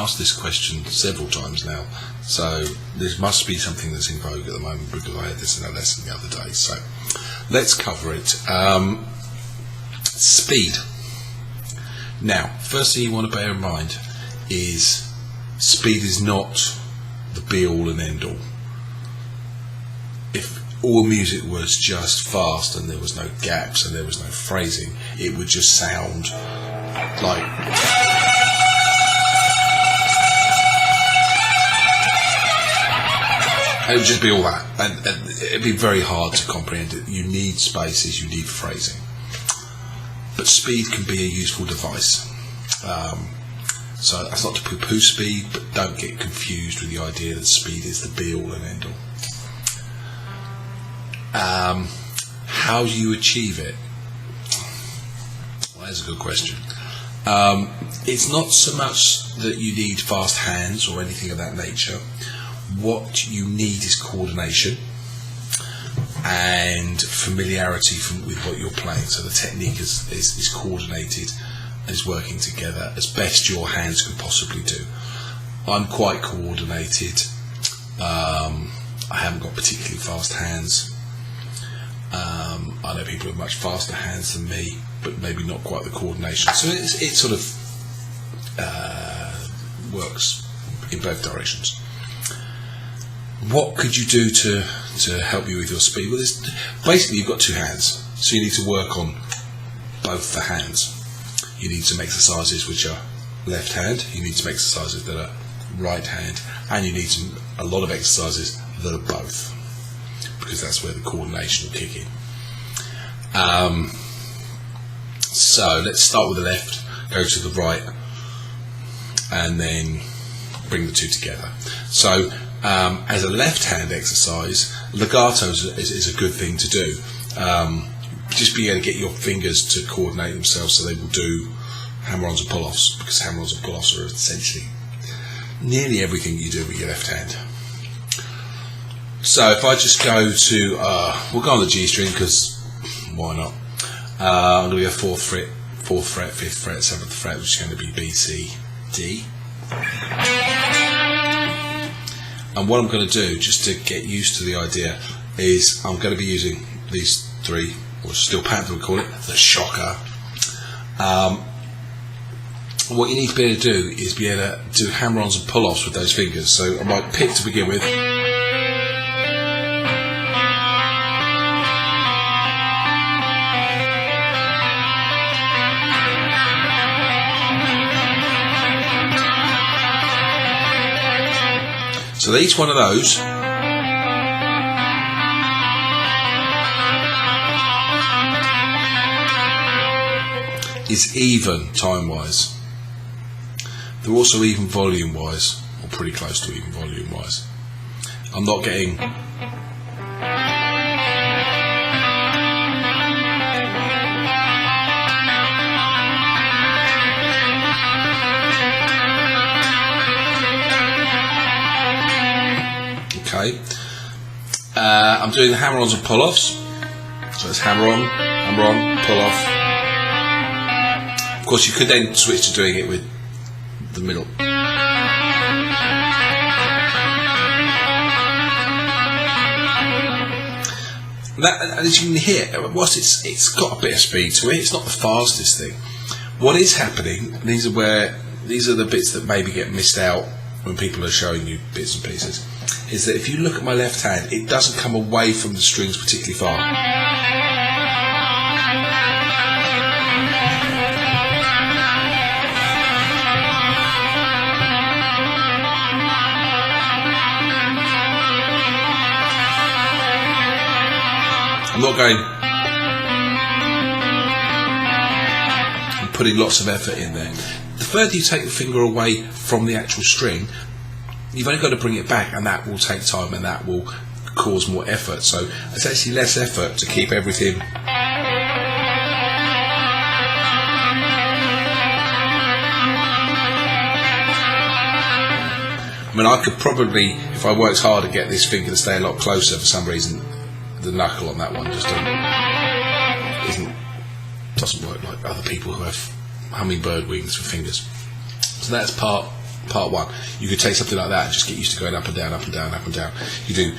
asked this question several times now, so this must be something that's in vogue at the moment, because I had this in a lesson the other day. So let's cover it. Speed. Now, first thing you want to bear in mind is speed is not the be-all and end-all. If all music was just fast and there was no gaps and there was no phrasing, it would just sound like... It would just be all that, and it'd be very hard to comprehend it. You need spaces, you need phrasing. But speed can be a useful device. So that's not to poo-poo speed, but don't get confused with the idea that speed is the be-all and end-all. How do you achieve it? Well, that's a good question. It's not so much that you need fast hands or anything of that nature. What you need is coordination and familiarity with what you're playing. So the technique is coordinated and is working together as best your hands can possibly do. I'm quite coordinated. I haven't got particularly fast hands. I know people with much faster hands than me, but maybe not quite the coordination. So it sort of works in both directions. What could you do to help you with your speed? Well, basically you've got two hands, so you need to work on both the hands. You need some exercises which are left hand, you need some exercises that are right hand, and you need a lot of exercises that are both, because that's where the coordination will kick in. So let's start with the left, go to the right, and then bring the two together. So as a left hand exercise, legato is a good thing to do. Just be able to get your fingers to coordinate themselves so they will do hammer-ons and pull-offs, because hammer-ons and pull-offs are essentially nearly everything you do with your left hand. So if I just go to, we'll go on the G string, because why not? I'm going to go 4th fret, 5th fret, 7th fret, which is going to be B, C, D. And what I'm going to do, just to get used to the idea, is I'm going to be using these three, or steel panther we call it, the shocker. What you need to be able to do is be able to do hammer-ons and pull-offs with those fingers. So I might pick to begin with. So each one of those is even time-wise. They're also even volume-wise, or pretty close to even volume-wise. I'm not getting... Okay. I'm doing the hammer-ons and pull-offs. So it's hammer-on, pull-off. Of course, you could then switch to doing it with the middle. And as you can hear, whilst it's got a bit of speed to it, it's not the fastest thing. What is happening, and these are the bits that maybe get missed out when people are showing you bits and pieces, is that if you look at my left hand, it doesn't come away from the strings particularly far. I'm not going and putting lots of effort in there. The further you take the finger away from the actual string, you've only got to bring it back, and that will take time and that will cause more effort. So it's actually less effort to keep everything I mean, I could probably, if I worked hard, to get this finger to stay a lot closer. For some reason the knuckle on that one just doesn't work like other people who have hummingbird wings for fingers. So that's part part one. You could take something like that and just get used to going up and down, up and down, up and down. You do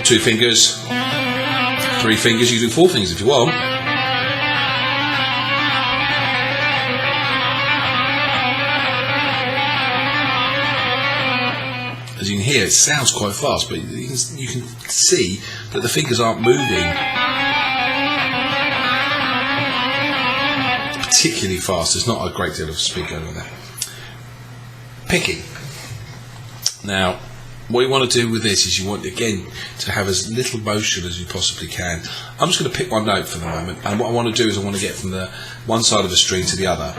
2 fingers, 3 fingers, you do 4 fingers if you want. As you can hear, it sounds quite fast, but you can see that the fingers aren't moving particularly fast. There's not a great deal of speed going on there. Picking. Now, what you want to do with this is you want, again, to have as little motion as you possibly can. I'm just going to pick one note for the moment, and what I want to do is I want to get from the one side of the string to the other.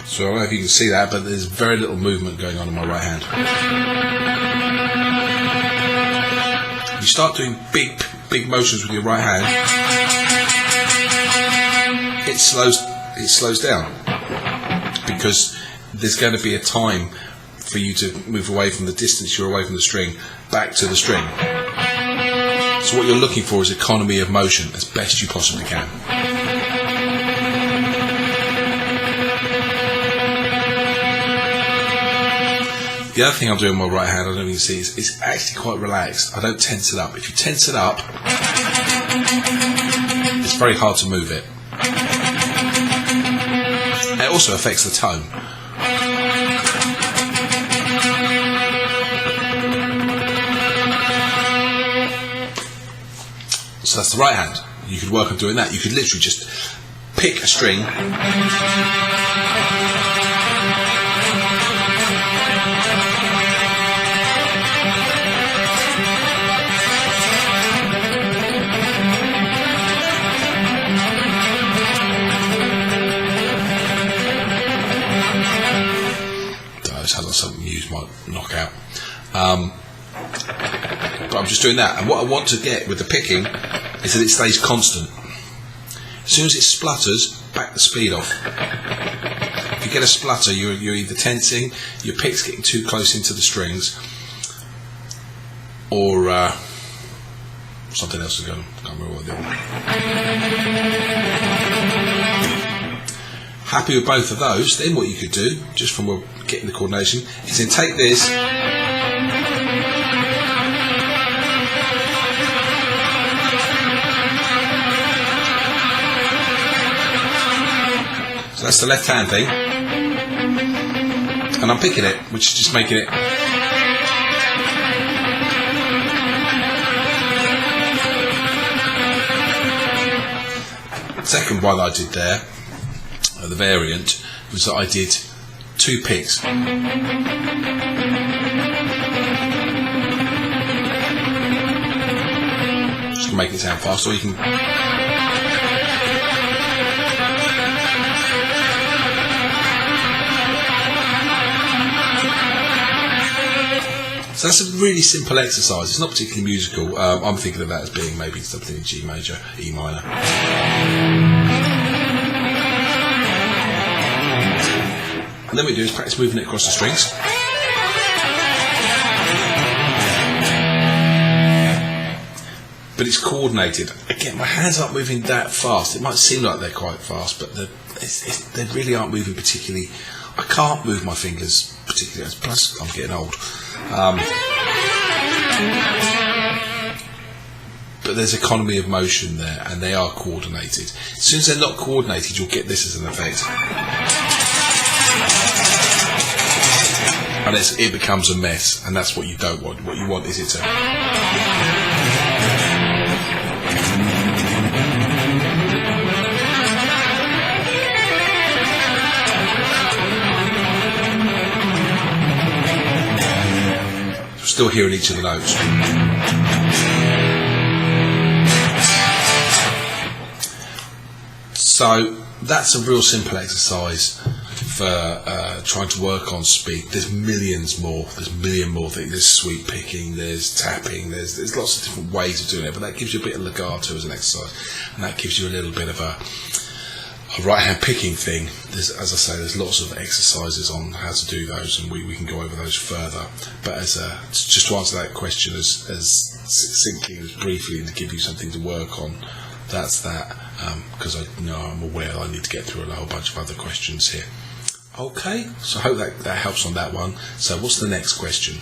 So I don't know if you can see that, but there's very little movement going on in my right hand. You start doing big motions with your right hand, it slows down, because there's going to be a time for you to move away from the distance you're away from the string back to the string. So what you're looking for is economy of motion as best you possibly can. The other thing I'm doing with my right hand, I don't know if you can see, is it's actually quite relaxed. I don't tense it up. If you tense it up, it's very hard to move it. It also affects the tone. So that's the right hand. You could work on doing that. You could literally just pick a string, something used might knock out, but I'm just doing that, and what I want to get with the picking is that it stays constant. As soon as it splutters, back the speed off. If you get a splutter, you're either tensing, your pick's getting too close into the strings, or something else is going on. Can't remember what the other. Happy with both of those, then what you could do, just from getting the coordination, is then take this so that's the left hand thing, and I'm picking it, which is just making it second one I did there. The variant was that I did 2 picks. Just to make it sound fast, or you can. So that's a really simple exercise. It's not particularly musical. I'm thinking of that as being maybe something in G major, E minor. And then what we do is practice moving it across the strings. But it's coordinated. Again, my hands aren't moving that fast. It might seem like they're quite fast, but they really aren't moving particularly. I can't move my fingers particularly, plus I'm getting old. But there's economy of motion there, and they are coordinated. As soon as they're not coordinated, you'll get this as an effect. And it becomes a mess, and that's what you don't want. What you want is it to still hearing each of the notes. So that's a real simple exercise for trying to work on speed. There's millions more. There's a million more things. There's sweep picking, there's tapping, there's lots of different ways of doing it, but that gives you a bit of legato as an exercise, and that gives you a little bit of a right hand picking thing. As I say, there's lots of exercises on how to do those, and we can go over those further. But just to answer that question as succinctly, as briefly, and to give you something to work on, that's that, because I'm aware I need to get through a whole bunch of other questions here. Okay, so I hope that helps on that one. So what's the next question?